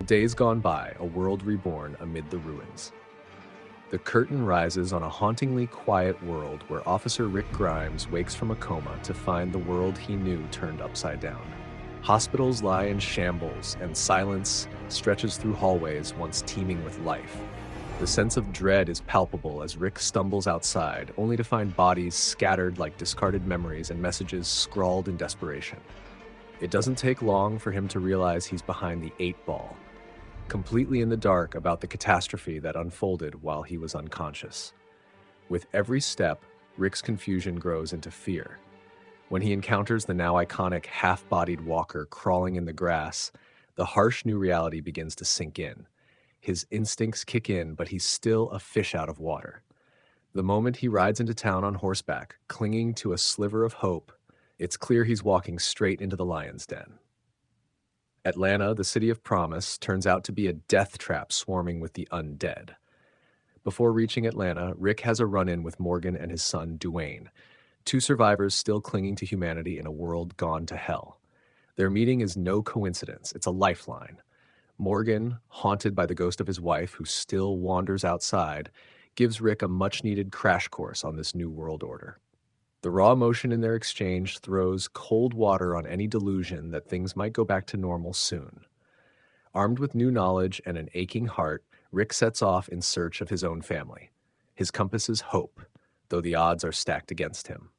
Days gone by, a world reborn amid the ruins. The curtain rises on a hauntingly quiet world where Officer Rick Grimes wakes from a coma to find the world he knew turned upside down. Hospitals lie in shambles, and silence stretches through hallways once teeming with life. The sense of dread is palpable as Rick stumbles outside, only to find bodies scattered like discarded memories and messages scrawled in desperation. It doesn't take long for him to realize he's behind the 8-ball, completely in the dark about the catastrophe that unfolded while he was unconscious. With every step, Rick's confusion grows into fear. When he encounters the now iconic half-bodied walker crawling in the grass, the harsh new reality begins to sink in. His instincts kick in, but he's still a fish out of water. The moment he rides into town on horseback, clinging to a sliver of hope, it's clear he's walking straight into the lion's den. Atlanta, the city of promise, turns out to be a death trap swarming with the undead. Before reaching Atlanta, Rick has a run-in with Morgan and his son, Duane, two survivors still clinging to humanity in a world gone to hell. Their meeting is no coincidence, it's a lifeline. Morgan, haunted by the ghost of his wife who still wanders outside, gives Rick a much-needed crash course on this new world order. The raw emotion in their exchange throws cold water on any delusion that things might go back to normal soon. Armed with new knowledge and an aching heart, Rick sets off in search of his own family. His compass is hope, though the odds are stacked against him.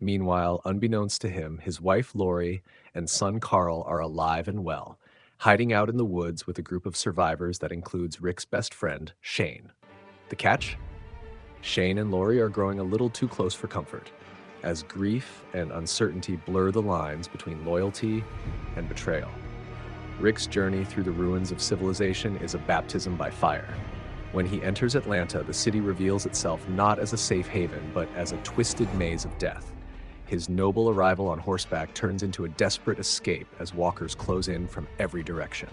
Meanwhile, unbeknownst to him, his wife Lori and son Carl are alive and well, hiding out in the woods with a group of survivors that includes Rick's best friend, Shane. The catch? Shane and Lori are growing a little too close for comfort, as grief and uncertainty blur the lines between loyalty and betrayal. Rick's journey through the ruins of civilization is a baptism by fire. When he enters Atlanta, the city reveals itself not as a safe haven, but as a twisted maze of death. His noble arrival on horseback turns into a desperate escape as walkers close in from every direction.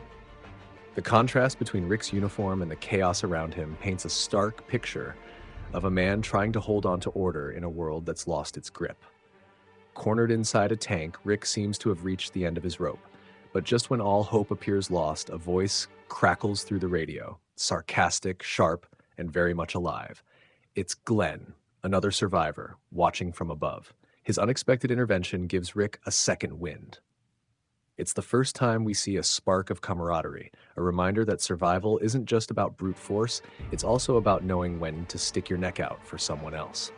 The contrast between Rick's uniform and the chaos around him paints a stark picture of a man trying to hold on to order in a world that's lost its grip. Cornered inside a tank, Rick seems to have reached the end of his rope, but just when all hope appears lost, a voice crackles through the radio, sarcastic, sharp, and very much alive. It's Glenn, another survivor, watching from above. His unexpected intervention gives Rick a second wind. It's the first time we see a spark of camaraderie, a reminder that survival isn't just about brute force, it's also about knowing when to stick your neck out for someone else.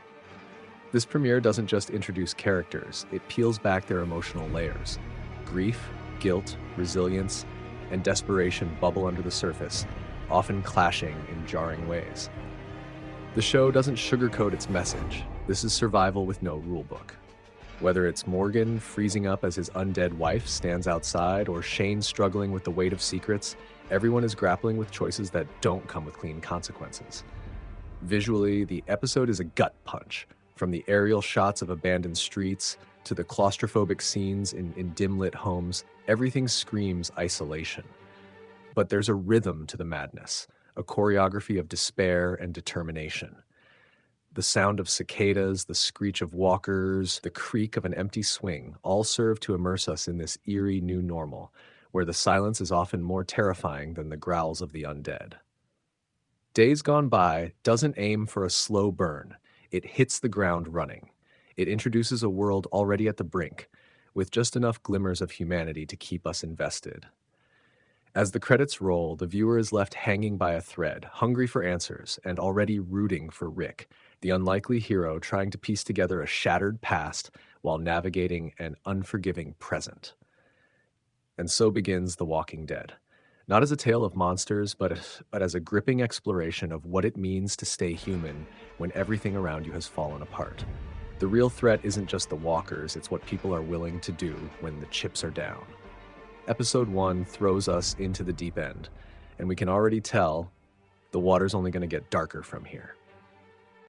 This premiere doesn't just introduce characters, it peels back their emotional layers. Grief, guilt, resilience, and desperation bubble under the surface, often clashing in jarring ways. The show doesn't sugarcoat its message. This is survival with no rulebook. Whether it's Morgan freezing up as his undead wife stands outside, or Shane struggling with the weight of secrets, everyone is grappling with choices that don't come with clean consequences. Visually, the episode is a gut punch. From the aerial shots of abandoned streets to the claustrophobic scenes in dim-lit homes, everything screams isolation. But there's a rhythm to the madness, a choreography of despair and determination. The sound of cicadas, the screech of walkers, the creak of an empty swing all serve to immerse us in this eerie new normal, where the silence is often more terrifying than the growls of the undead. Days Gone By doesn't aim for a slow burn. It hits the ground running. It introduces a world already at the brink, with just enough glimmers of humanity to keep us invested. As the credits roll, the viewer is left hanging by a thread, hungry for answers, and already rooting for Rick, the unlikely hero trying to piece together a shattered past while navigating an unforgiving present. And so begins The Walking Dead. Not as a tale of monsters, but as a gripping exploration of what it means to stay human when everything around you has fallen apart. The real threat isn't just the walkers, it's what people are willing to do when the chips are down. Episode 1 throws us into the deep end, and we can already tell the water's only going to get darker from here.